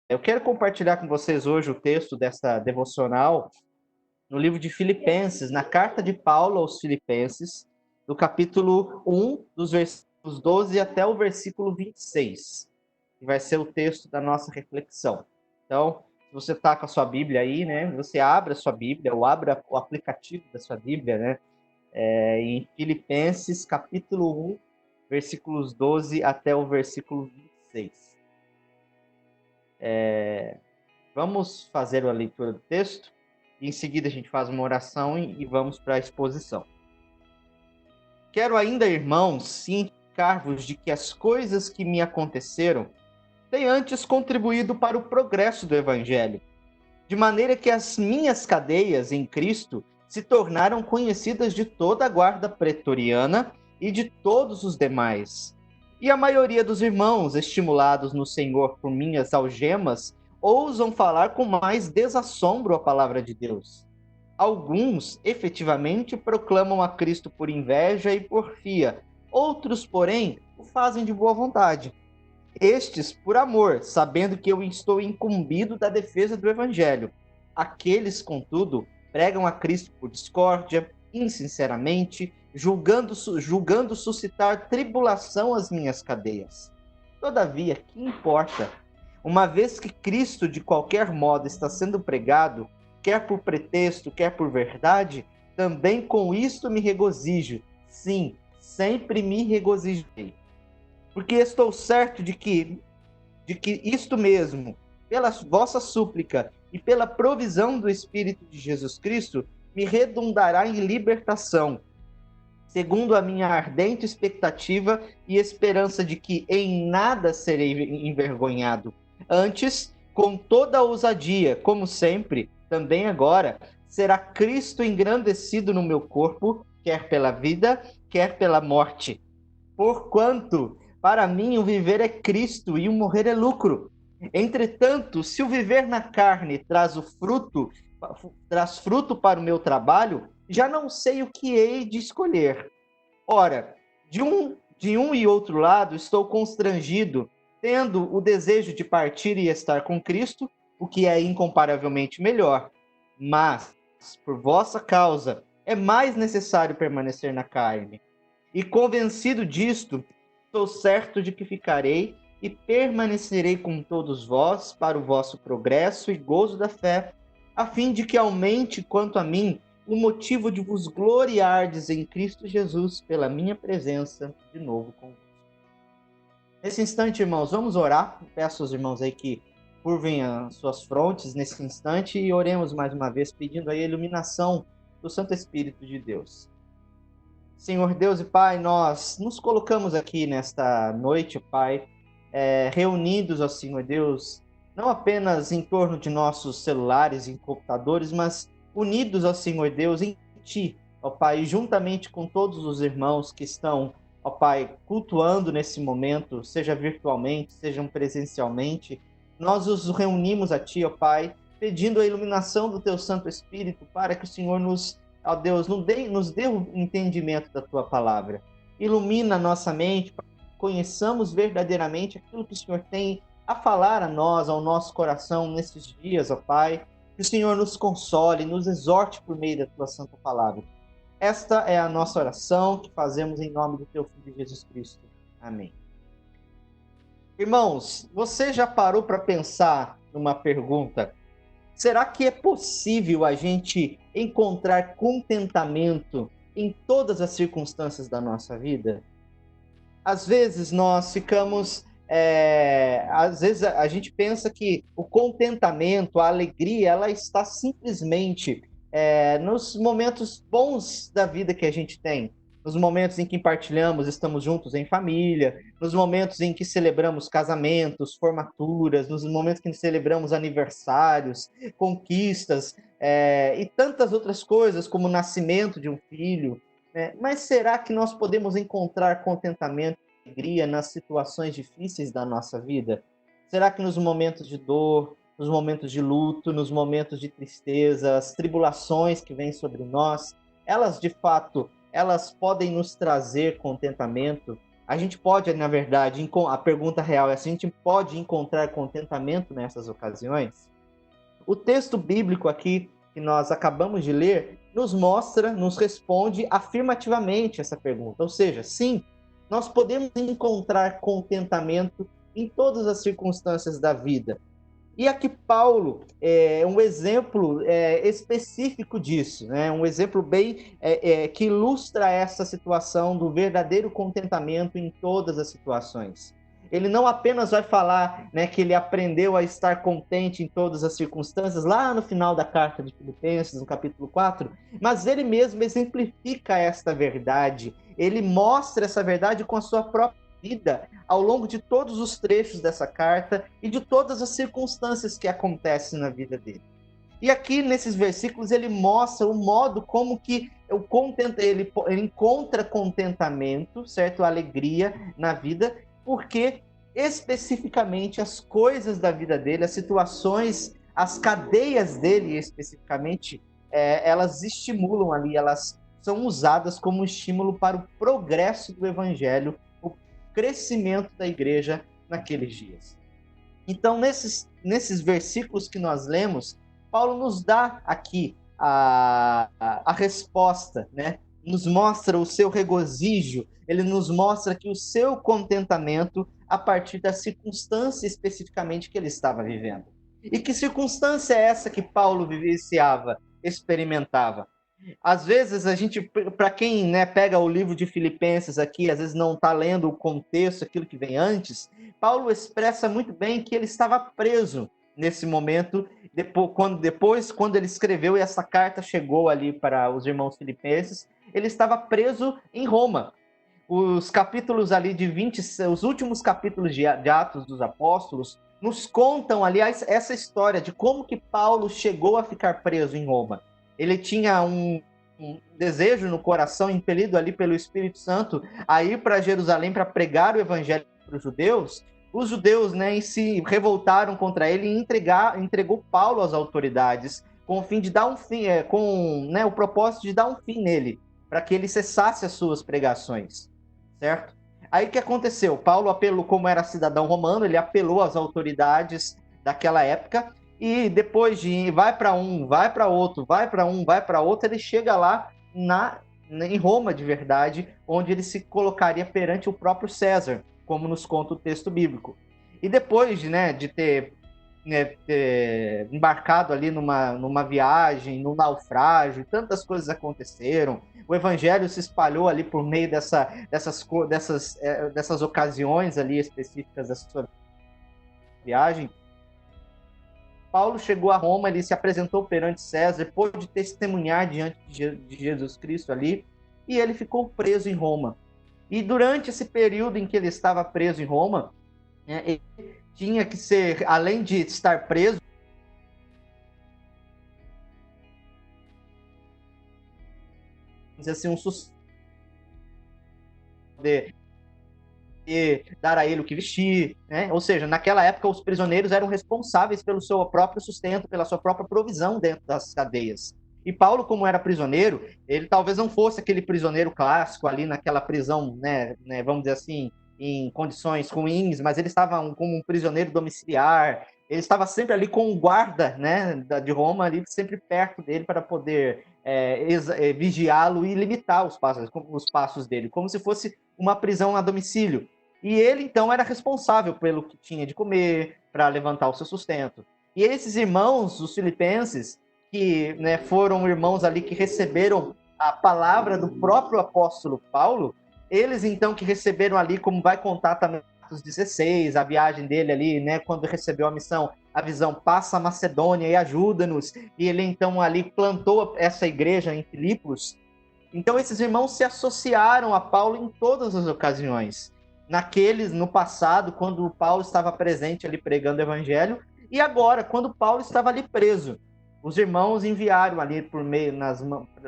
Eu quero compartilhar com vocês hoje o texto dessa devocional no livro de Filipenses, na carta de Paulo aos Filipenses, do capítulo 1, dos versículos 12 até o versículo 26, que vai ser o texto da nossa reflexão. Então, se você está com a sua Bíblia aí, né, você abra a sua Bíblia, ou abra o aplicativo da sua Bíblia, né, em Filipenses, capítulo 1, versículos 12 até o versículo 26. Vamos fazer a leitura do texto e em seguida a gente faz uma oração e vamos para a exposição. Quero ainda, irmãos, cientificar-vos de que as coisas que me aconteceram têm antes contribuído para o progresso do Evangelho, de maneira que as minhas cadeias em Cristo se tornaram conhecidas de toda a guarda pretoriana e de todos os demais. E a maioria dos irmãos, estimulados no Senhor por minhas algemas, ousam falar com mais desassombro a palavra de Deus. Alguns, efetivamente, proclamam a Cristo por inveja e porfia. Outros, porém, o fazem de boa vontade. Estes, por amor, sabendo que eu estou incumbido da defesa do Evangelho. Aqueles, contudo, pregam a Cristo por discórdia, insinceramente, julgando suscitar tribulação às minhas cadeias. Todavia, que importa? Uma vez que Cristo, de qualquer modo, está sendo pregado, quer por pretexto, quer por verdade, também com isto me regozijo. Sim, sempre me regozijei. Porque estou certo de que isto mesmo, pela vossa súplica e pela provisão do Espírito de Jesus Cristo, me redundará em libertação, segundo a minha ardente expectativa e esperança de que em nada serei envergonhado. Antes, com toda a ousadia, como sempre, também agora, será Cristo engrandecido no meu corpo, quer pela vida, quer pela morte. Porquanto, para mim, o viver é Cristo e o morrer é lucro. Entretanto, se o viver na carne traz fruto para o meu trabalho, já não sei o que hei de escolher. Ora, de um e outro lado estou constrangido, tendo o desejo de partir e estar com Cristo, o que é incomparavelmente melhor. Mas, por vossa causa, é mais necessário permanecer na carne. E convencido disto, estou certo de que ficarei e permanecerei com todos vós para o vosso progresso e gozo da fé, a fim de que aumente, quanto a mim, o motivo de vos gloriardes em Cristo Jesus pela minha presença de novo convosco. Nesse instante, irmãos, vamos orar. Peço aos irmãos aí que curvem as suas frontes nesse instante e oremos mais uma vez, pedindo aí a iluminação do Santo Espírito de Deus. Senhor Deus e Pai, nós nos colocamos aqui nesta noite, Pai, reunidos, ó Senhor Deus, não apenas em torno de nossos celulares e computadores, mas unidos, ó Senhor Deus, em Ti, ó Pai, juntamente com todos os irmãos que estão, ó Pai, cultuando nesse momento, seja virtualmente, sejam presencialmente, nós os reunimos a Ti, ó Pai, pedindo a iluminação do Teu Santo Espírito para que o Senhor ó Deus, nos dê o entendimento da Tua palavra. Ilumina a nossa mente, para que conheçamos verdadeiramente aquilo que o Senhor tem a falar a nós, ao nosso coração nesses dias, ó Pai. Que o Senhor nos console, nos exorte por meio da Tua santa palavra. Esta é a nossa oração que fazemos em nome do Teu Filho Jesus Cristo. Amém. Irmãos, você já parou para pensar numa pergunta? Será que é possível a gente encontrar contentamento em todas as circunstâncias da nossa vida? Às vezes nós ficamos. Às vezes a gente pensa que o contentamento, a alegria, ela está simplesmente nos momentos bons da vida que a gente tem. Nos momentos em que partilhamos, estamos juntos em família, nos momentos em que celebramos casamentos, formaturas, nos momentos que celebramos aniversários, conquistas, e tantas outras coisas, como o nascimento de um filho. Mas será que nós podemos encontrar contentamento e alegria nas situações difíceis da nossa vida? Será que nos momentos de dor, nos momentos de luto, nos momentos de tristeza, as tribulações que vêm sobre nós, elas de fato, elas podem nos trazer contentamento? A gente pode, na verdade, a pergunta real é se a gente pode encontrar contentamento nessas ocasiões? O texto bíblico aqui que nós acabamos de ler nos mostra, nos responde afirmativamente essa pergunta. Ou seja, sim, nós podemos encontrar contentamento em todas as circunstâncias da vida. E aqui Paulo é um exemplo específico disso, né? Um exemplo bem que ilustra essa situação do verdadeiro contentamento em todas as situações. Ele não apenas vai falar, né, que ele aprendeu a estar contente em todas as circunstâncias, lá no final da carta de Filipenses, no capítulo 4, mas ele mesmo exemplifica esta verdade. Ele mostra essa verdade com a sua própria vida ao longo de todos os trechos dessa carta e de todas as circunstâncias que acontecem na vida dele. E aqui nesses versículos ele mostra o modo como que ele encontra contentamento, certo? Alegria na vida, porque especificamente as coisas da vida dele, as situações, as cadeias dele especificamente, elas estimulam ali, elas são usadas como estímulo para o progresso do evangelho, crescimento da igreja naqueles dias. Então, nesses versículos que nós lemos, Paulo nos dá aqui a resposta, né? Nos mostra o seu regozijo, ele nos mostra que o seu contentamento a partir da circunstância especificamente que ele estava vivendo. E que circunstância é essa que Paulo vivenciava, experimentava? Às vezes a gente, para quem, né, pega o livro de Filipenses aqui, às vezes não está lendo o contexto, aquilo que vem antes, Paulo expressa muito bem que ele estava preso nesse momento, quando ele escreveu e essa carta chegou ali para os irmãos filipenses, ele estava preso em Roma. Os capítulos ali os últimos capítulos de Atos dos Apóstolos nos contam, aliás, essa história de como que Paulo chegou a ficar preso em Roma. Ele tinha um desejo no coração, impelido ali pelo Espírito Santo, a ir para Jerusalém para pregar o evangelho para os judeus. Os judeus, né, se revoltaram contra ele e entregou Paulo às autoridades, com o fim de dar um fim, né, o propósito de dar um fim nele, para que ele cessasse as suas pregações, certo? Aí o que aconteceu? Paulo apelou, como era cidadão romano, ele apelou às autoridades daquela época, e depois de vai para um, vai para outro, vai para um, vai para outro, ele chega lá em Roma de verdade, onde ele se colocaria perante o próprio César, como nos conta o texto bíblico. E depois de ter embarcado ali numa viagem, num naufrágio, tantas coisas aconteceram, o evangelho se espalhou ali por meio dessas ocasiões ali específicas da sua viagem. Paulo chegou a Roma, ele se apresentou perante César, pôde testemunhar diante de Jesus Cristo ali, e ele ficou preso em Roma. E durante esse período em que ele estava preso em Roma, ele tinha que ser, além de estar preso, assim, um sucesso de dar a ele o que vestir, né? Ou seja, naquela época os prisioneiros eram responsáveis pelo seu próprio sustento, pela sua própria provisão dentro das cadeias. E Paulo, como era prisioneiro, ele talvez não fosse aquele prisioneiro clássico ali naquela prisão, né, vamos dizer assim, em condições ruins, mas ele estava como um prisioneiro domiciliar, ele estava sempre ali com um guarda, né, de Roma ali sempre perto dele para poder vigiá-lo e limitar os passos dele, como se fosse uma prisão a domicílio. E ele, então, era responsável pelo que tinha de comer, para levantar o seu sustento. E esses irmãos, os filipenses, que, né, foram irmãos ali que receberam a palavra do próprio apóstolo Paulo, eles, então, que receberam ali, como vai contar também Atos 16, a viagem dele ali, né, quando recebeu a missão, a visão, passa a Macedônia e ajuda-nos. E ele, então, ali plantou essa igreja em Filipos. Então, esses irmãos se associaram a Paulo em todas as ocasiões. No passado, quando Paulo estava presente ali pregando o evangelho, e agora, quando Paulo estava ali preso. Os irmãos enviaram ali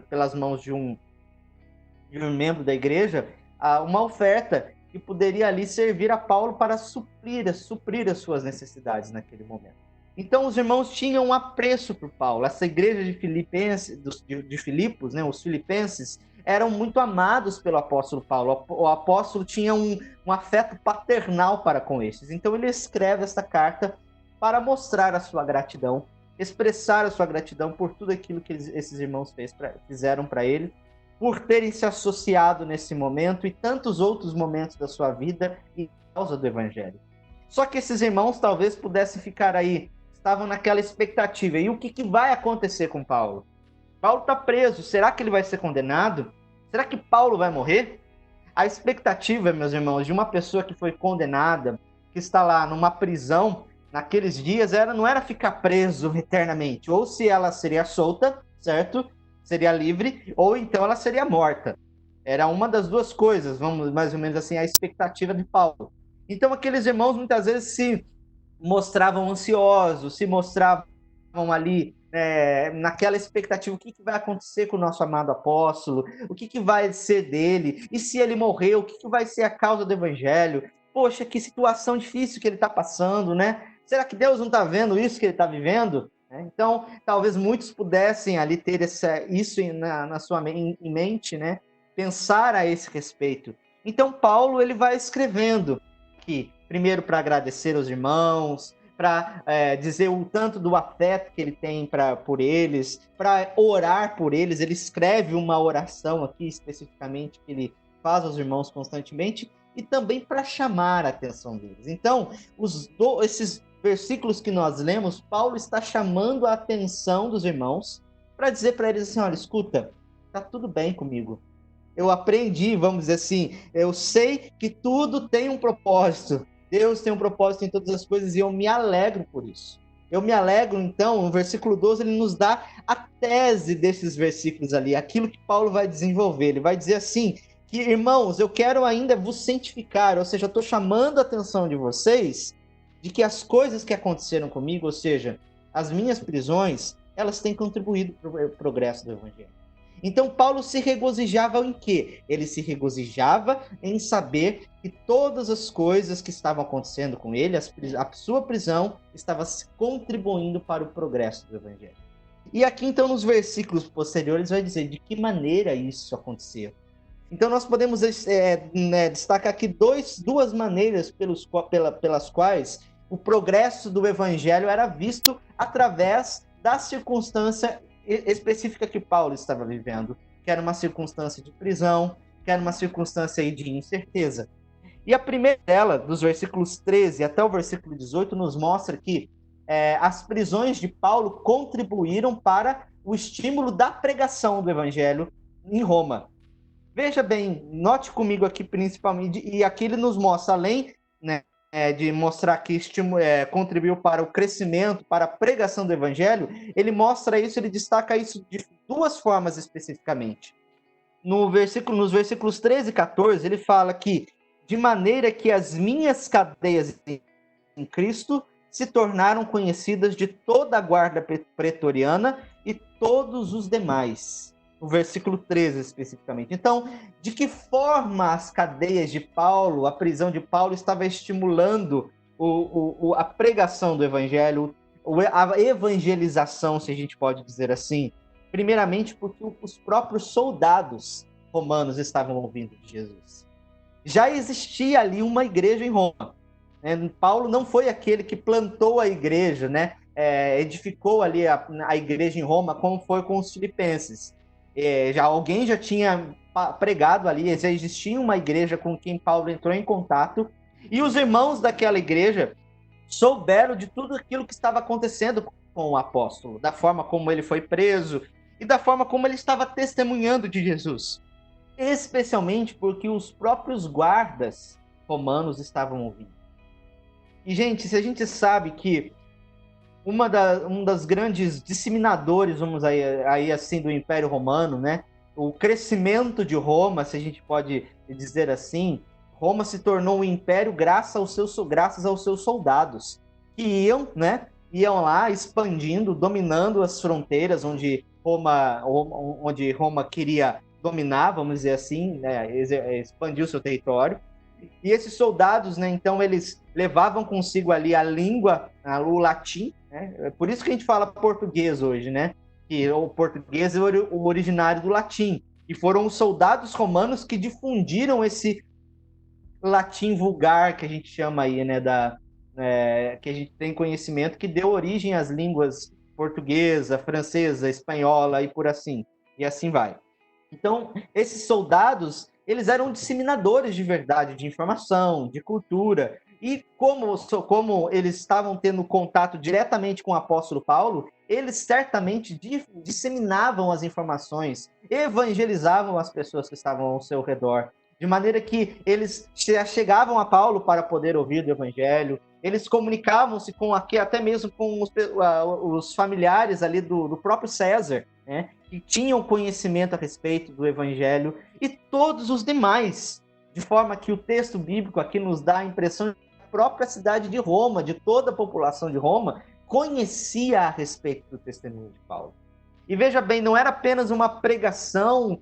pelas mãos de um membro da igreja uma oferta que poderia ali servir a Paulo para suprir as suas necessidades naquele momento. Então, os irmãos tinham um apreço por Paulo. Essa igreja de Filipos, né, os filipenses, eram muito amados pelo apóstolo Paulo. O apóstolo tinha um afeto paternal para com estes. Então ele escreve esta carta para mostrar a sua gratidão, expressar a sua gratidão por tudo aquilo que esses irmãos fizeram para ele, por terem se associado nesse momento e tantos outros momentos da sua vida em causa do evangelho. Só que esses irmãos talvez pudessem ficar aí, estavam naquela expectativa. E o que vai acontecer com Paulo? Paulo está preso, será que ele vai ser condenado? Será que Paulo vai morrer? A expectativa, meus irmãos, de uma pessoa que foi condenada, que está lá numa prisão, naqueles dias, não era ficar preso eternamente. Ou se ela seria solta, certo? Seria livre, ou então ela seria morta. Era uma das duas coisas, vamos mais ou menos assim, a expectativa de Paulo. Então aqueles irmãos muitas vezes se mostravam ansiosos, se mostravam ali naquela expectativa, o que vai acontecer com o nosso amado apóstolo, o que vai ser dele, e se ele morrer, o que vai ser a causa do evangelho? Poxa, que situação difícil que ele está passando, né? Será que Deus não está vendo isso que ele está vivendo? Então, talvez muitos pudessem ali ter isso na sua em mente, né? Pensar a esse respeito. Então, Paulo ele vai escrevendo aqui, primeiro para agradecer aos irmãos, para dizer o tanto do afeto que ele tem por eles, para orar por eles. Ele escreve uma oração aqui especificamente que ele faz aos irmãos constantemente e também para chamar a atenção deles. Então, esses versículos que nós lemos, Paulo está chamando a atenção dos irmãos para dizer para eles assim, olha, escuta, tá tudo bem comigo. Eu aprendi, vamos dizer assim, eu sei que tudo tem um propósito. Deus tem um propósito em todas as coisas e eu me alegro por isso. Eu me alegro, então, no versículo 12, ele nos dá a tese desses versículos ali, aquilo que Paulo vai desenvolver. Ele vai dizer assim, que, irmãos, eu quero ainda vos santificar, ou seja, eu estou chamando a atenção de vocês de que as coisas que aconteceram comigo, ou seja, as minhas prisões, elas têm contribuído para o progresso do evangelho. Então, Paulo se regozijava em quê? Ele se regozijava em saber que todas as coisas que estavam acontecendo com ele, a sua prisão, estava contribuindo para o progresso do evangelho. E aqui, então, nos versículos posteriores, vai dizer de que maneira isso aconteceu. Então, nós podemos destacar aqui duas maneiras pelas quais o progresso do evangelho era visto através da circunstância específica que Paulo estava vivendo, que era uma circunstância de prisão, que era uma circunstância aí de incerteza. E a primeira dela, dos versículos 13 até o versículo 18, nos mostra que as prisões de Paulo contribuíram para o estímulo da pregação do evangelho em Roma. Veja bem, note comigo aqui principalmente, e aqui ele nos mostra, além, né, de mostrar que contribuiu para o crescimento, para a pregação do evangelho, ele mostra isso, ele destaca isso de duas formas especificamente. Nos versículos 13 e 14, ele fala que, de maneira que as minhas cadeias em Cristo se tornaram conhecidas de toda a guarda pretoriana e todos os demais. O versículo 13 especificamente. Então, de que forma as cadeias de Paulo, a prisão de Paulo estava estimulando a pregação do evangelho, a evangelização, se a gente pode dizer assim? Primeiramente porque os próprios soldados romanos estavam ouvindo de Jesus. Já existia ali uma igreja em Roma. Paulo não foi aquele que plantou a igreja, né? Edificou ali a igreja em Roma, como foi com os filipenses. Alguém já tinha pregado ali, já existia uma igreja com quem Paulo entrou em contato, e os irmãos daquela igreja souberam de tudo aquilo que estava acontecendo com o apóstolo, da forma como ele foi preso e da forma como ele estava testemunhando de Jesus. Especialmente porque os próprios guardas romanos estavam ouvindo. E, gente, se a gente sabe que um das grandes disseminadores, vamos aí assim, do Império Romano, né? O crescimento de Roma, se a gente pode dizer assim, Roma se tornou um império graças aos seus soldados, que iam lá expandindo, dominando as fronteiras onde Roma queria dominar, vamos dizer assim, né? Expandir o seu território. E esses soldados, né, então, eles levavam consigo ali a língua, o latim, né? É por isso que a gente fala português hoje, né? Que o português é o originário do latim. E foram os soldados romanos que difundiram esse latim vulgar que a gente chama aí, né, que a gente tem conhecimento, que deu origem às línguas portuguesa, francesa, espanhola e assim vai. Então, esses soldados, eles eram disseminadores de verdade, de informação, de cultura. E como eles estavam tendo contato diretamente com o apóstolo Paulo, eles certamente disseminavam as informações, evangelizavam as pessoas que estavam ao seu redor, de maneira que eles chegavam a Paulo para poder ouvir do evangelho, eles comunicavam-se com até mesmo com os familiares ali do próprio César, né, que tinham conhecimento a respeito do evangelho, e todos os demais, de forma que o texto bíblico aqui nos dá a impressão de que a própria cidade de Roma, de toda a população de Roma, conhecia a respeito do testemunho de Paulo. E veja bem, não era apenas uma pregação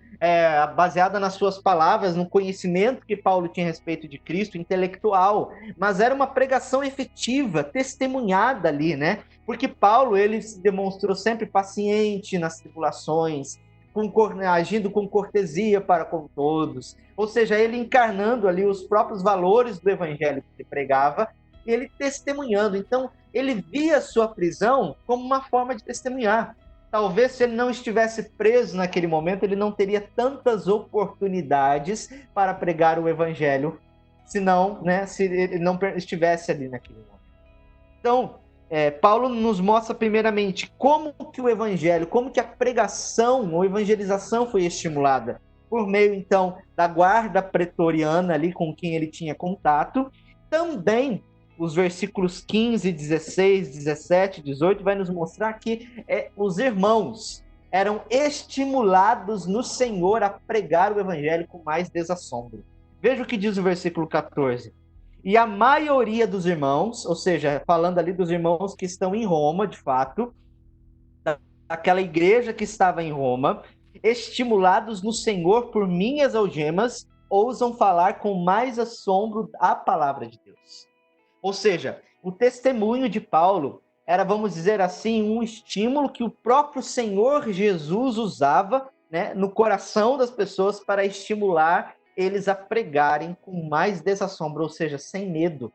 baseada nas suas palavras, no conhecimento que Paulo tinha a respeito de Cristo, intelectual, mas era uma pregação efetiva, testemunhada ali, né? Porque Paulo, ele se demonstrou sempre paciente nas tribulações, agindo com cortesia para com todos, ou seja, ele encarnando ali os próprios valores do evangelho que ele pregava, e ele testemunhando. Então, ele via a sua prisão como uma forma de testemunhar. Talvez se ele não estivesse preso naquele momento, ele não teria tantas oportunidades para pregar o evangelho, se ele não estivesse ali naquele momento. Então, Paulo nos mostra primeiramente como que o evangelho, como que a pregação ou evangelização foi estimulada por meio, então, da guarda pretoriana ali com quem ele tinha contato. Também os versículos 15, 16, 17, 18 vai nos mostrar que os irmãos eram estimulados no Senhor a pregar o evangelho com mais desassombro. Veja o que diz o versículo 14. E a maioria dos irmãos, ou seja, falando ali dos irmãos que estão em Roma, de fato, daquela igreja que estava em Roma, estimulados no Senhor por minhas algemas, ousam falar com mais assombro a palavra de Deus. Ou seja, o testemunho de Paulo era, vamos dizer assim, um estímulo que o próprio Senhor Jesus usava, né, no coração das pessoas para estimular eles a pregarem com mais desassombro, ou seja, sem medo.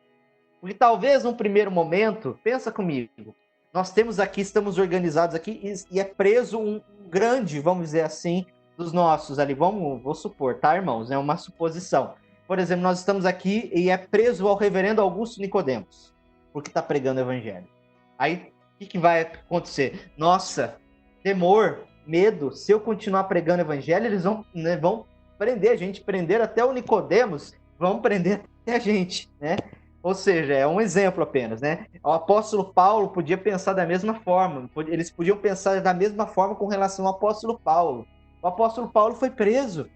Porque talvez num primeiro momento, pensa comigo, nós temos aqui, estamos organizados aqui e é preso um grande, vamos dizer assim, dos nossos ali, vou supor, tá, irmãos? É uma suposição. Por exemplo, nós estamos aqui e é preso ao reverendo Augusto Nicodemos, porque está pregando o evangelho. Aí, o que vai acontecer? Nossa, temor, medo, se eu continuar pregando o evangelho, eles vão prender a gente, prender até o Nicodemos, vão prender até a gente, né? Ou seja, é um exemplo apenas, né? O apóstolo Paulo podia pensar da mesma forma, eles podiam pensar da mesma forma com relação ao apóstolo Paulo. O apóstolo Paulo foi preso.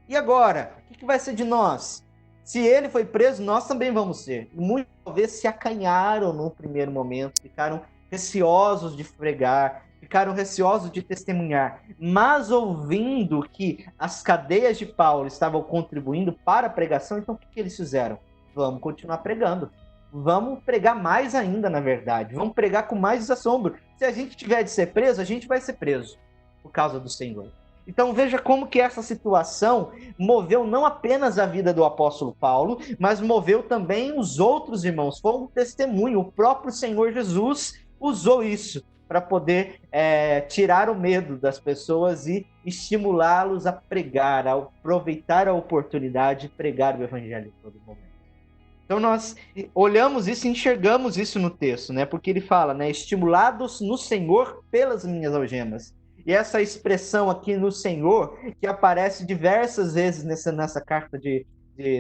E agora? O que vai ser de nós? Se ele foi preso, nós também vamos ser. Muitas vezes se acanharam no primeiro momento, ficaram receosos de pregar, ficaram receosos de testemunhar. Mas ouvindo que as cadeias de Paulo estavam contribuindo para a pregação, então o que eles fizeram? Vamos continuar pregando. Vamos pregar mais ainda, na verdade. Vamos pregar com mais desassombro. Se a gente tiver de ser preso, a gente vai ser preso por causa do Senhor. Então veja como que essa situação moveu não apenas a vida do apóstolo Paulo, mas moveu também os outros irmãos. Foi um testemunho. O próprio Senhor Jesus usou isso para poder tirar o medo das pessoas e estimulá-los a pregar, a aproveitar a oportunidade de pregar o evangelho em todo momento. Então nós olhamos isso e enxergamos isso no texto, né? Porque ele fala, né? Estimulados no Senhor pelas minhas algemas. E essa expressão aqui no Senhor, que aparece diversas vezes nessa carta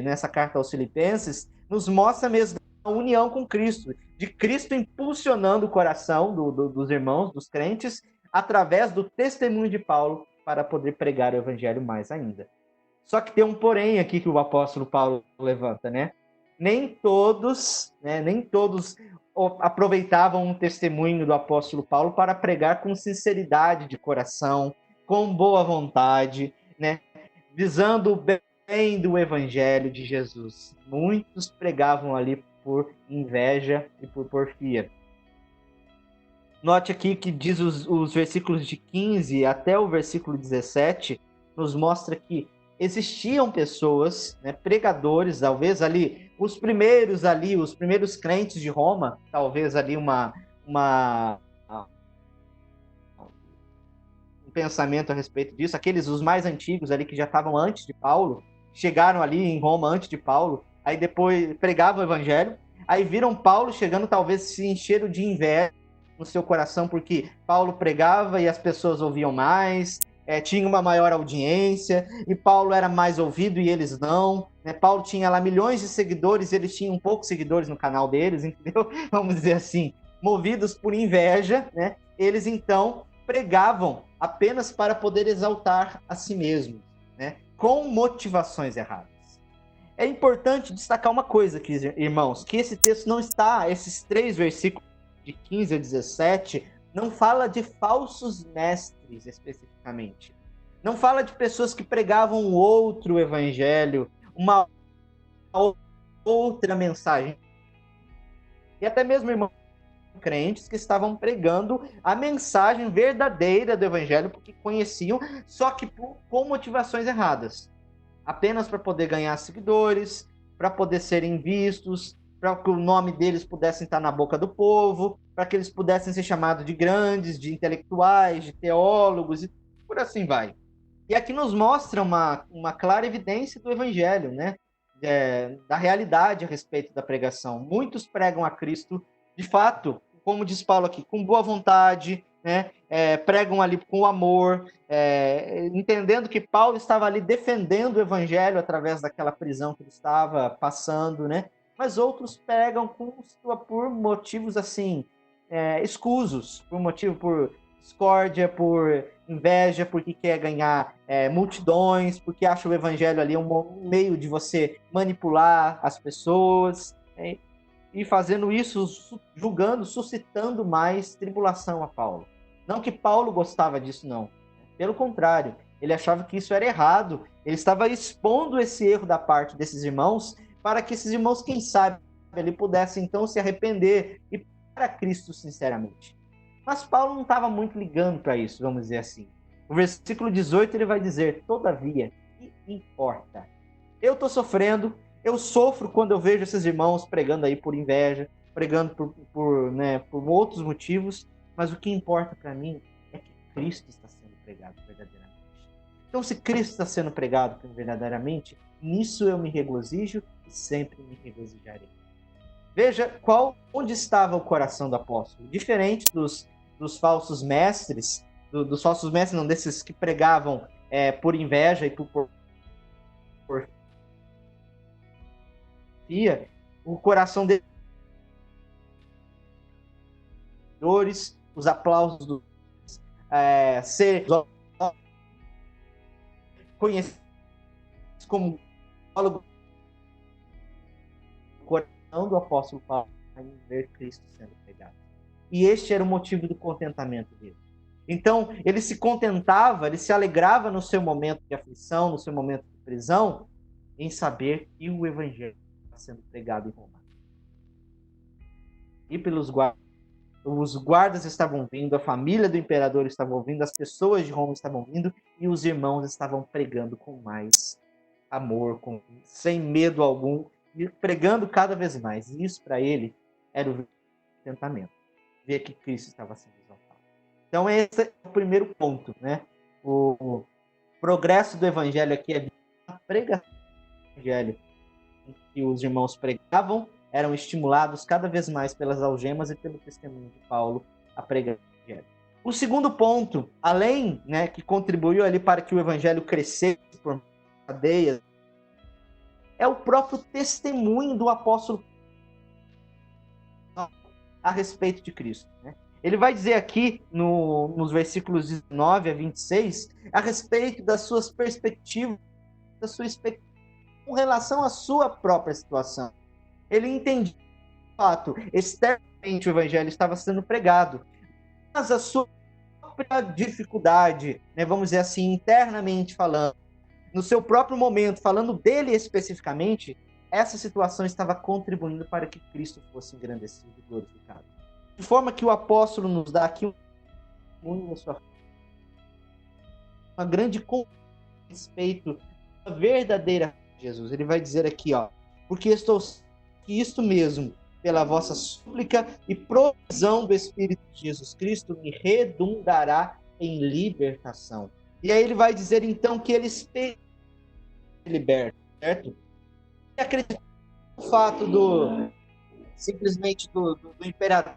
nessa carta aos Filipenses, nos mostra mesmo a união com Cristo, de Cristo impulsionando o coração dos irmãos, dos crentes, através do testemunho de Paulo para poder pregar o evangelho mais ainda. Só que tem um porém aqui que o apóstolo Paulo levanta, né? Nem todos aproveitavam o testemunho do apóstolo Paulo para pregar com sinceridade de coração, com boa vontade, né? Visando o bem do evangelho de Jesus. Muitos pregavam ali por inveja e por porfia. Note aqui que diz os versículos de 15 até o versículo 17, nos mostra que existiam pessoas, né, pregadores, talvez ali, os primeiros crentes de Roma, talvez ali uma um pensamento a respeito disso, os mais antigos ali que já estavam antes de Paulo, chegaram ali em Roma antes de Paulo, aí depois pregavam o evangelho, aí viram Paulo chegando, talvez se encheram de inveja no seu coração, porque Paulo pregava e as pessoas ouviam mais, tinha uma maior audiência, e Paulo era mais ouvido e eles não, né? Paulo tinha lá milhões de seguidores, eles tinham poucos seguidores no canal deles, entendeu? Vamos dizer assim, movidos por inveja, né? Eles então pregavam apenas para poder exaltar a si mesmos, né? Com motivações erradas. É importante destacar uma coisa aqui, irmãos, que esse texto não está, esses 3 versículos de 15 a 17, não fala de falsos mestres especificamente. Não fala de pessoas que pregavam um outro evangelho, uma outra mensagem. E até mesmo, irmãos, crentes que estavam pregando a mensagem verdadeira do evangelho, porque conheciam, só que com motivações erradas. Apenas para poder ganhar seguidores, para poder serem vistos, para que o nome deles pudesse estar na boca do povo, para que eles pudessem ser chamados de grandes, de intelectuais, de teólogos, e por assim vai. E aqui nos mostra uma clara evidência do evangelho, né? Da realidade a respeito da pregação. Muitos pregam a Cristo, de fato, como diz Paulo aqui, com boa vontade, né? Pregam ali com amor, entendendo que Paulo estava ali defendendo o evangelho através daquela prisão que ele estava passando, né? Mas outros pregam por motivos assim, escusos, por discórdia, por inveja, porque quer ganhar multidões, porque acha o evangelho ali um meio de você manipular as pessoas, e fazendo isso, julgando, suscitando mais tribulação a Paulo. Não que Paulo gostava disso, não. Pelo contrário, ele achava que isso era errado. Ele estava expondo esse erro da parte desses irmãos para que esses irmãos, quem sabe, ele pudesse então se arrepender e para Cristo sinceramente. Mas Paulo não estava muito ligando para isso, vamos dizer assim. O versículo 18 ele vai dizer: todavia, que importa? Eu estou sofrendo, eu sofro quando eu vejo esses irmãos pregando aí por inveja, pregando por outros motivos, mas o que importa para mim é que Cristo está sendo pregado verdadeiramente. Então, se Cristo está sendo pregado verdadeiramente, nisso eu me regozijo e sempre me regozijarei. Veja onde estava o coração do apóstolo. Diferente dos falsos mestres, dos falsos mestres, não, desses que pregavam por inveja e por porfia, o coração deles, os aplausos dos ser conhecidos como o coração do apóstolo Paulo em ver Cristo sendo pregado. E este era o motivo do contentamento dele. Então, ele se contentava, ele se alegrava no seu momento de aflição, no seu momento de prisão, em saber que o evangelho estava sendo pregado em Roma. E pelos guardas, os guardas estavam vindo, a família do imperador estava vindo, as pessoas de Roma estavam vindo, e os irmãos estavam pregando com mais amor, sem medo algum, e pregando cada vez mais. E isso para ele era o contentamento, ver que Cristo estava sendo exaltado. Então esse é o primeiro ponto, né? O progresso do evangelho aqui é a pregação do evangelho, que os irmãos pregavam, eram estimulados cada vez mais pelas algemas e pelo testemunho de Paulo a pregar o evangelho. O segundo ponto, além, né, que contribuiu ali para que o evangelho crescesse por cadeias, é o próprio testemunho do apóstolo a respeito de Cristo, né? Ele vai dizer aqui nos versículos 19 a 26 a respeito das suas perspectivas, da sua expectativa com relação à sua própria situação. Ele entendia, de fato, externamente o evangelho estava sendo pregado, mas a sua própria dificuldade, né, vamos dizer assim, internamente falando, no seu próprio momento, falando dele especificamente, essa situação estava contribuindo para que Cristo fosse engrandecido e glorificado. De forma que o apóstolo nos dá aqui uma grande respeito da verdadeira Jesus. Ele vai dizer aqui, ó, porque estou que isto mesmo, pela vossa súplica e provisão do Espírito de Jesus Cristo, me redundará em libertação. E aí ele vai dizer então que ele espera liberta, certo? E acredita no fato do simplesmente do imperador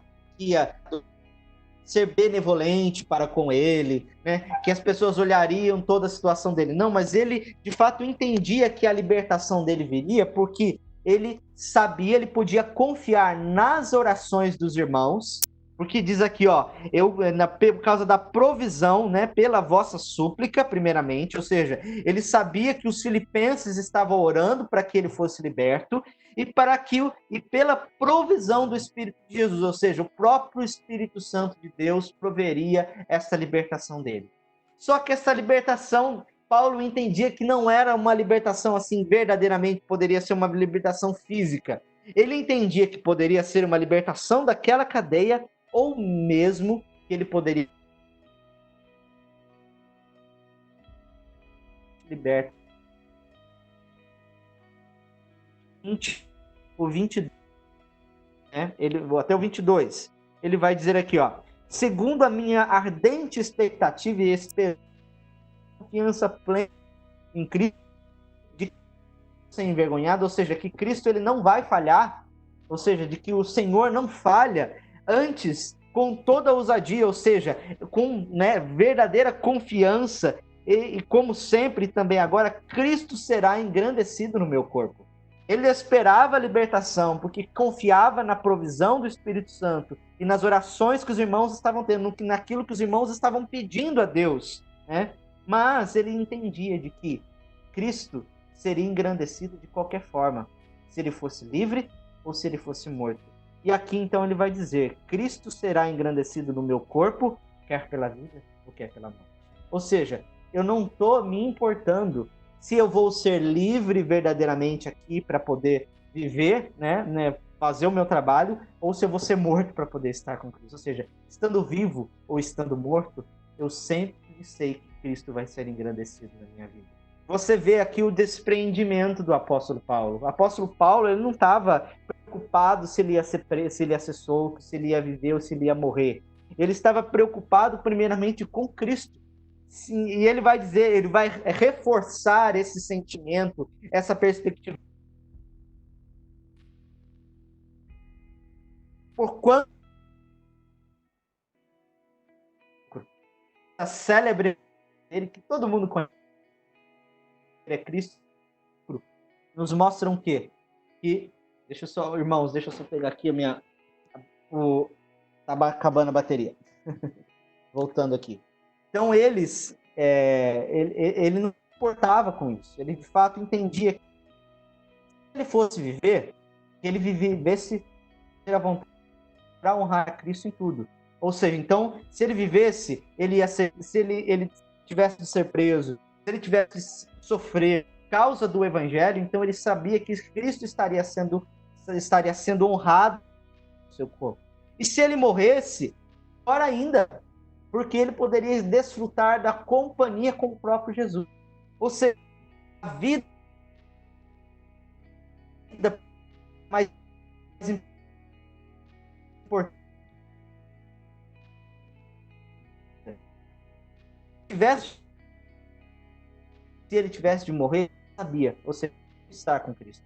ser benevolente para com ele, né? Que as pessoas olhariam toda a situação dele. Não, mas ele de fato entendia que a libertação dele viria porque ele sabia, ele podia confiar nas orações dos irmãos, porque diz aqui, ó, por causa da provisão, né, pela vossa súplica, primeiramente, ou seja, ele sabia que os filipenses estavam orando para que ele fosse liberto, e pela provisão do Espírito de Jesus, ou seja, o próprio Espírito Santo de Deus proveria essa libertação dele. Só que essa libertação, Paulo entendia que não era uma libertação assim, verdadeiramente poderia ser uma libertação física. Ele entendia que poderia ser uma libertação daquela cadeia, ou mesmo que ele poderia libertar. O 22, né? Até o 22, ele vai dizer aqui, ó, segundo a minha ardente expectativa e esperança, confiança plena em Cristo, de ser envergonhado, ou seja, que Cristo ele não vai falhar, ou seja, de que o Senhor não falha, antes com toda ousadia, ou seja, com, né, verdadeira confiança, e como sempre também agora, Cristo será engrandecido no meu corpo. Ele esperava a libertação, porque confiava na provisão do Espírito Santo e nas orações que os irmãos estavam tendo, naquilo que os irmãos estavam pedindo a Deus, né? Mas ele entendia de que Cristo seria engrandecido de qualquer forma, se ele fosse livre ou se ele fosse morto. E aqui então ele vai dizer: Cristo será engrandecido no meu corpo, quer pela vida ou quer pela morte. Ou seja, eu não estou me importando se eu vou ser livre verdadeiramente aqui para poder viver, né, fazer o meu trabalho, ou se eu vou ser morto para poder estar com Cristo. Ou seja, estando vivo ou estando morto, eu sempre sei que Cristo vai ser engrandecido na minha vida. Você vê aqui o desprendimento do apóstolo Paulo. O apóstolo Paulo, ele não estava preocupado se ele ia ser preso, se ele ia ser solto, se ele ia viver ou se ele ia morrer. Ele estava preocupado primeiramente com Cristo. Sim, e ele vai dizer, ele vai reforçar esse sentimento, essa perspectiva. Por quanto a célebre dele, que todo mundo conhece, é Cristo, nos mostram que deixa eu só, irmãos, deixa eu só pegar aqui tá acabando a bateria. Voltando aqui. Então ele não se importava com isso. Ele de fato entendia que se ele fosse viver, que ele vivesse a vontade para honrar a Cristo em tudo. Ou seja, então, se ele vivesse, se ele tivesse de ser preso, se ele tivesse de sofrer por causa do evangelho, então ele sabia que Cristo estaria sendo honrado no seu corpo. E se ele morresse, pior ainda, porque ele poderia desfrutar da companhia com o próprio Jesus. Ou seja, a vida mais importante, se ele tivesse de morrer, sabia, ou seja, estar com Cristo.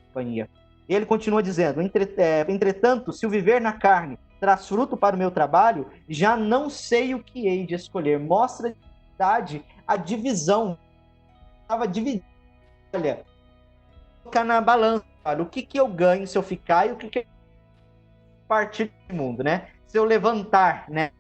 Companhia. E ele continua dizendo: entretanto, se o viver na carne traz fruto para o meu trabalho, já não sei o que hei de escolher. Mostra a divisão. Estava dividido. Olha, colocar na balança, cara, o que eu ganho se eu ficar e o que eu partir do mundo, né? Se eu levantar, né?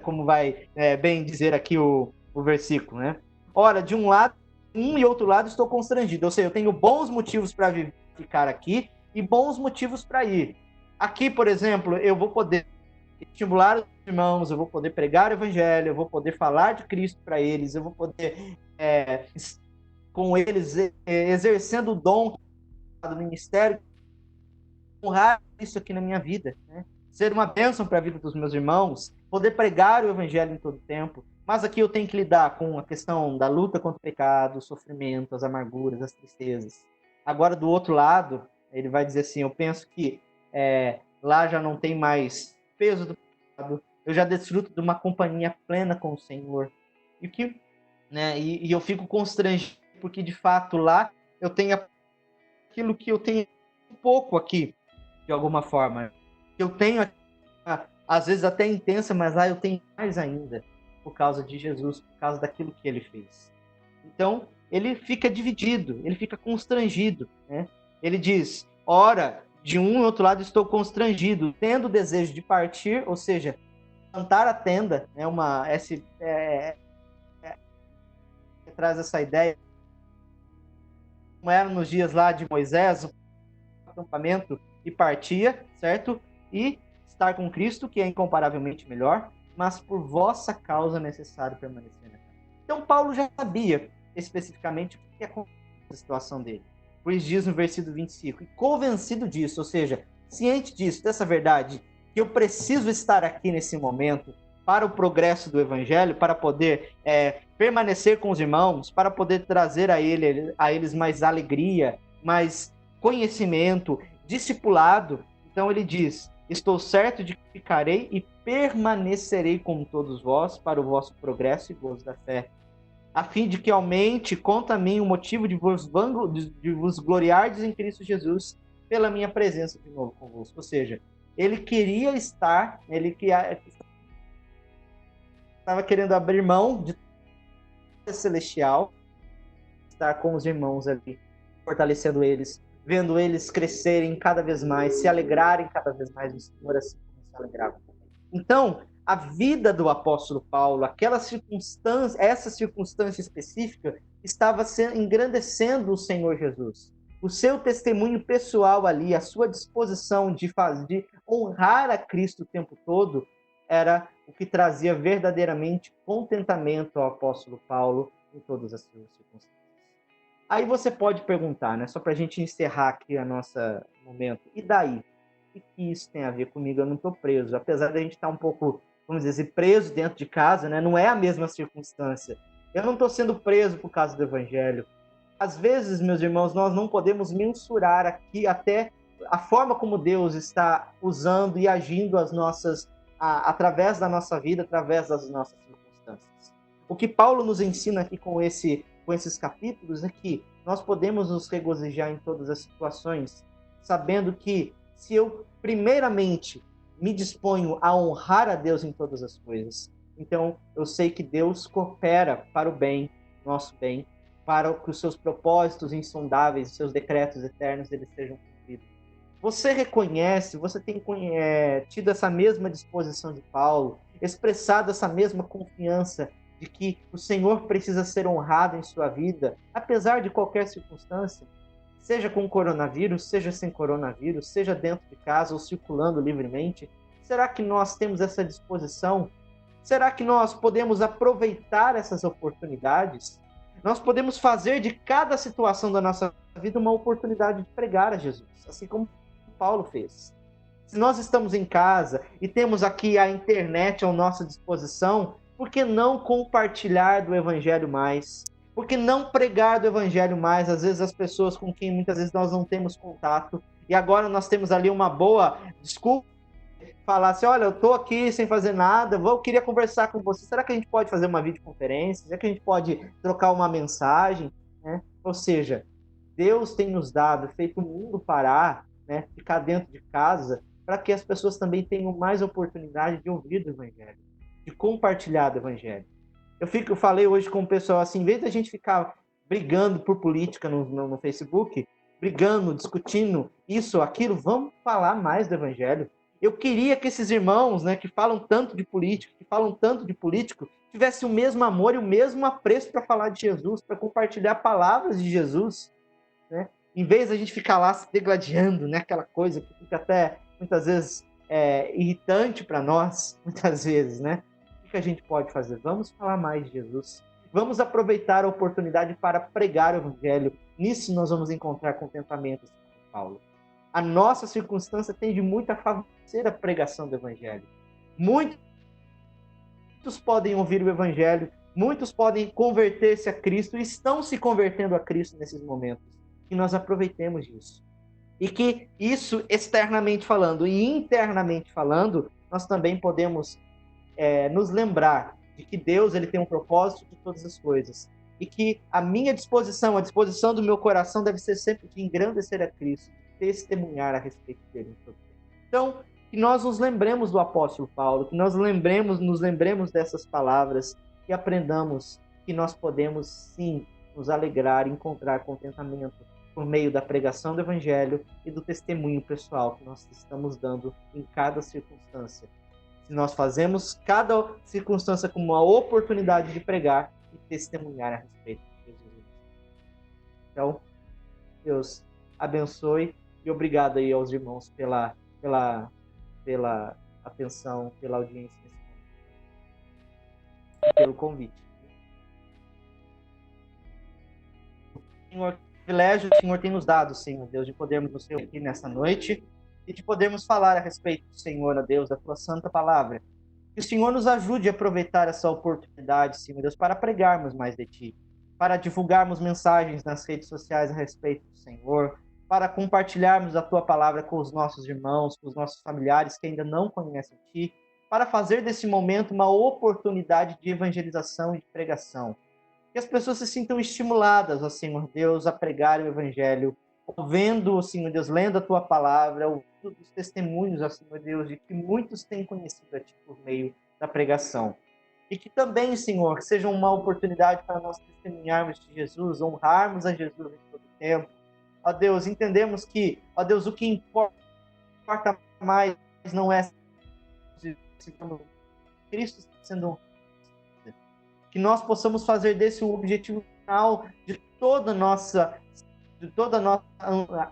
Como vai bem dizer aqui o versículo, né? Ora, de um lado, e outro lado estou constrangido. Ou seja, eu tenho bons motivos para ficar aqui e bons motivos para ir. Aqui, por exemplo, eu vou poder estimular os irmãos, eu vou poder pregar o evangelho, eu vou poder falar de Cristo para eles, eu vou poder, com eles, exercendo o dom do ministério, honrar isso aqui na minha vida, né? Ser uma bênção para a vida dos meus irmãos, poder pregar o evangelho em todo tempo. Mas aqui eu tenho que lidar com a questão da luta contra o pecado, o sofrimento, as amarguras, as tristezas. Agora, do outro lado, ele vai dizer assim: eu penso que lá já não tem mais peso do pecado, eu já desfruto de uma companhia plena com o Senhor. E, que, né, e eu fico constrangido, porque de fato lá eu tenho aquilo que eu tenho um pouco aqui, de alguma forma. Eu tenho, às vezes até intensa, mas lá eu tenho mais ainda, por causa de Jesus, por causa daquilo que ele fez. Então, ele fica dividido, ele fica constrangido, né? Ele diz: ora, de um e outro lado estou constrangido, tendo o desejo de partir, ou seja, plantar a tenda, né? Traz essa ideia, como era nos dias lá de Moisés, o acampamento e partia, certo? E estar com Cristo, que é incomparavelmente melhor, mas por vossa causa é necessário permanecer na terra. Então, Paulo já sabia especificamente o que aconteceu na situação dele. Por isso diz no versículo 25, e convencido disso, ou seja, ciente disso, dessa verdade, que eu preciso estar aqui nesse momento para o progresso do evangelho, para poder permanecer com os irmãos, para poder trazer a eles mais alegria, mais conhecimento, discipulado. Então ele diz: estou certo de que ficarei e permanecerei com todos vós para o vosso progresso e gozo da fé, a fim de que aumente contra mim o motivo de vos gloriardes em Cristo Jesus pela minha presença de novo convosco. Ou seja, ele queria estar, estava querendo abrir mão de celestial, estar com os irmãos ali, fortalecendo eles, vendo eles crescerem cada vez mais, se alegrarem cada vez mais no Senhor, assim como se alegravam. Então, a vida do apóstolo Paulo, essa circunstância específica, estava engrandecendo o Senhor Jesus. O seu testemunho pessoal ali, a sua disposição de honrar a Cristo o tempo todo, era o que trazia verdadeiramente contentamento ao apóstolo Paulo em todas as suas circunstâncias. Aí você pode perguntar, né, só para a gente encerrar aqui o nosso momento, e daí? O que isso tem a ver comigo? Eu não estou preso. Apesar de a gente estar um pouco, vamos dizer assim, preso dentro de casa, né, não é a mesma circunstância. Eu não estou sendo preso por causa do evangelho. Às vezes, meus irmãos, nós não podemos mensurar aqui até a forma como Deus está usando e agindo através da nossa vida, através das nossas circunstâncias. O que Paulo nos ensina aqui com esses capítulos é que nós podemos nos regozijar em todas as situações, sabendo que se eu primeiramente me disponho a honrar a Deus em todas as coisas, então eu sei que Deus coopera para o bem, nosso bem, para que os seus propósitos insondáveis, os seus decretos eternos, eles sejam cumpridos. Você reconhece, você tem tido essa mesma disposição de Paulo, expressado essa mesma confiança de que o Senhor precisa ser honrado em sua vida, apesar de qualquer circunstância, seja com coronavírus, seja sem coronavírus, seja dentro de casa ou circulando livremente? Será que nós temos essa disposição? Será que nós podemos aproveitar essas oportunidades? Nós podemos fazer de cada situação da nossa vida uma oportunidade de pregar a Jesus, assim como Paulo fez. Se nós estamos em casa e temos aqui a internet à nossa disposição, por que não compartilhar do Evangelho mais? Por que não pregar do Evangelho mais? Às vezes as pessoas com quem muitas vezes nós não temos contato, e agora nós temos ali uma boa desculpa, falar assim: olha, eu estou aqui sem fazer nada, eu queria conversar com você, será que a gente pode fazer uma videoconferência? Será que a gente pode trocar uma mensagem? Né? Ou seja, Deus tem nos dado, feito o mundo parar, né, ficar dentro de casa, para que as pessoas também tenham mais oportunidade de ouvir do Evangelho, de compartilhar do Evangelho. Eu falei hoje com o pessoal assim, em vez da gente ficar brigando por política no Facebook, brigando, discutindo isso ou aquilo, vamos falar mais do Evangelho. Eu queria que esses irmãos, né, que falam tanto de política, que falam tanto de político, tivessem o mesmo amor e o mesmo apreço para falar de Jesus, para compartilhar palavras de Jesus, né? Em vez de a gente ficar lá se degladiando, né, aquela coisa que fica até muitas vezes irritante para nós, muitas vezes, né? O que a gente pode fazer? Vamos falar mais de Jesus. Vamos aproveitar a oportunidade para pregar o Evangelho. Nisso nós vamos encontrar contentamento, assim, Paulo. A nossa circunstância tende muito a favorecer a pregação do Evangelho. Muitos muitos podem ouvir o Evangelho, muitos podem converter-se a Cristo e estão se convertendo a Cristo nesses momentos. Que nós aproveitemos disso. E que isso, externamente falando e internamente falando, nós também podemos nos lembrar de que Deus ele tem um propósito de todas as coisas. E que a minha disposição, a disposição do meu coração deve ser sempre de engrandecer a Cristo, de testemunhar a respeito dele. Então, que nós nos lembremos do apóstolo Paulo, que nós nos lembremos dessas palavras e aprendamos que nós podemos, sim, nos alegrar e encontrar contentamento por meio da pregação do Evangelho e do testemunho pessoal que nós estamos dando em cada circunstância. Se nós fazemos cada circunstância como uma oportunidade de pregar e testemunhar a respeito de Jesus. Então, Deus abençoe e obrigado aí aos irmãos pela atenção, pela audiência e pelo convite. Senhor, privilégio que o Senhor tem nos dado, Senhor Deus, de podermos nos reunir aqui nessa noite e de podermos falar a respeito do Senhor, ó Deus, da tua santa palavra. Que o Senhor nos ajude a aproveitar essa oportunidade, Senhor Deus, para pregarmos mais de Ti, para divulgarmos mensagens nas redes sociais a respeito do Senhor, para compartilharmos a Tua palavra com os nossos irmãos, com os nossos familiares que ainda não conhecem Ti, para fazer desse momento uma oportunidade de evangelização e de pregação. Que as pessoas se sintam estimuladas, ó Senhor Deus, a pregar o Evangelho, ouvindo, Senhor Deus, lendo a Tua palavra, ouvindo os testemunhos, ó Senhor Deus, de que muitos têm conhecido a Ti por meio da pregação. E que também, Senhor, seja uma oportunidade para nós testemunharmos de Jesus, honrarmos a Jesus em todo o tempo. Ó Deus, entendemos que, ó Deus, o que importa mais não é Cristo sendo que nós possamos fazer desse o objetivo final de toda a nossa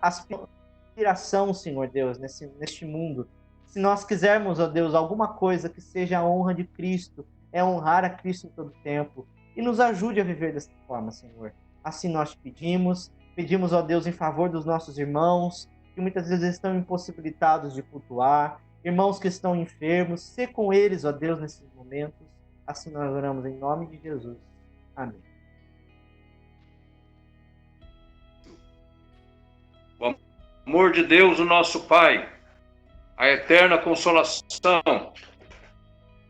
aspiração, Senhor Deus, neste mundo. Se nós quisermos, ó Deus, alguma coisa que seja a honra de Cristo, é honrar a Cristo em todo tempo. E nos ajude a viver dessa forma, Senhor. Assim nós te pedimos, ó Deus, em favor dos nossos irmãos, que muitas vezes estão impossibilitados de cultuar, irmãos que estão enfermos, sê com eles, ó Deus, nesses momentos. Assim nós oramos em nome de Jesus. Amém. O amor de Deus, o nosso Pai, a eterna consolação,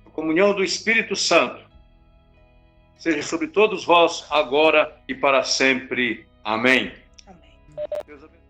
a comunhão do Espírito Santo, seja sobre todos vós, agora e para sempre. Amém. Amém. Deus abençoe.